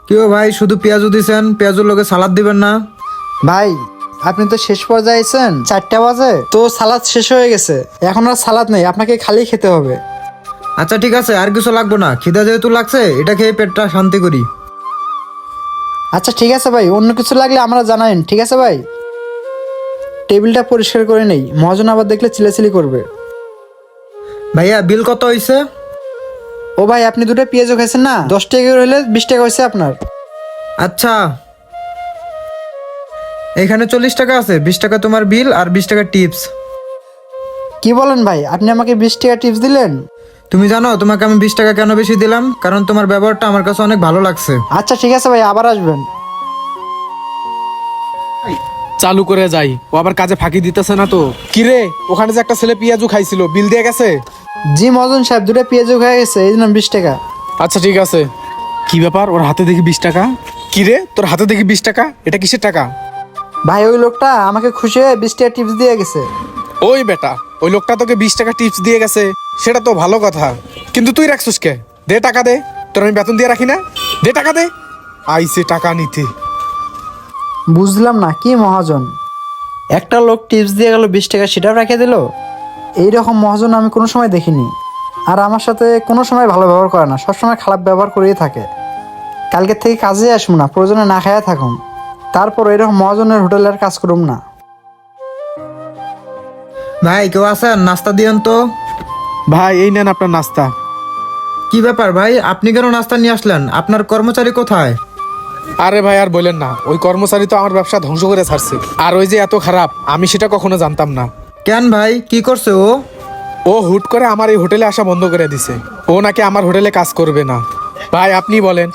কেউ ভাই শুধু পেঁয়াজু দিছেন, পেঁয়াজুর লগে সালাদ দিবেন না? ভাই আপনি তো শেষ পর্যায়ে আছেন, 4টা বাজে তো সালাদ শেষ হয়ে গেছে, এখন আর সালাদ নেই, আপনাকে খালি খেতে হবে। আচ্ছা ঠিক আছে, আর কিছু লাগবে না, খিদা যেহেতু লাগছে এটা খেয়ে পেটটা শান্তি করি। আচ্ছা ঠিক আছে ভাই, অন্য কিছু লাগলে আমরা জানাইন, ঠিক আছে ভাই? টেবিলটা পরিষ্কার করে নেই, মহাজন আবার দেখলে চিল্লাচিল্লি করবে। ভাইয়া বিল কত হইছে? ও ভাই, আপনি দুটো পেঁয়াজও খাইছেন না, 10 টাকা করে হলে 20 টাকা হয়েছে আপনার। আচ্ছা, এখানে 40 টাকা আছে, 20 টাকা তোমার বিল আর 20 টাকা টিপস। কি বলেন ভাই, আপনি আমাকে 20 টাকা টিপস দিলেন? তুমি জানো তোমাকে আমি 20 টাকা কেন বেশি দিলাম? কারণ তোমার ব্যবহারটা আমার কাছে অনেক ভালো লাগছে। আচ্ছা ঠিক আছে ভাই, আবার আসবেন। চালু করে যাই, ও আবার কাজে ফাঁকি দিতেছে না তো? কিরে, ওখানে যে একটা ছেলে পেঁয়াজু খাইছিল, বিল দিয়ে গেছে? জি মহাজন সাহেব, দুটো পেঁয়াজও খাই গেছে, এই জন্য 20 টাকা। আচ্ছা ঠিক আছে। কি ব্যাপার, ওর হাতে দেখি 20 টাকা? কিরে, তোর হাতে দেখি 20 টাকা, এটা কিসের টাকা? ভাই ওই লোকটা আমাকে খুশি হয়ে 20 টাকা টিপস দিয়ে গেছে। ওই বেটা, ওই লোকটা তোকে 20 টাকা টিপস দিয়ে গেছে, সেটা তো ভালো কথা, কিন্তু তুই রাখছিস কে? দে টাকা দে, তোর আমি বেতন দিয়ে রাখি না? দে টাকা দে। আইসে টাকা নিতে। বুঝলাম না কি মহাজন, একটা লোক টিপস দিয়ে গেল 20 টাকা, সেটাও রেখে দিল? এইরকম মহাজন আমি কোনো সময় দেখিনি। আর আমার সাথে কোনো সময় ভালো ব্যবহার করে না, সবসময় খারাপ ব্যবহার করেই থাকে। কালকের থেকে কাজে আসবো না, প্রয়োজনে না খায়া থাকুন, তারপর এরকম মহাজনের হোটেলে আর কাজ করুম না। ভাই কেউ আছেন? নাস্তা দিয়েন তো। ভাই এই নেন আপনার নাস্তা। কি ব্যাপার ভাই, আপনি কেন নাস্তা নিয়ে আসলেন? আপনার কর্মচারী কোথায়? আরে ভাই আর বললেন না, ওই কর্মচারী তো আমার ব্যবসা ধ্বংস করে ছাড়ছে। আর ওই যে এত খারাপ, আমি সেটা কখনো জানতাম না। কেন ভাই, কি করছে ও? ও হুট করে আমার এই হোটেলে আসা বন্ধ করে দিছে। ও নাকি আমার হোটেলে কাজ করবে না। ভাই আপনি বলেন,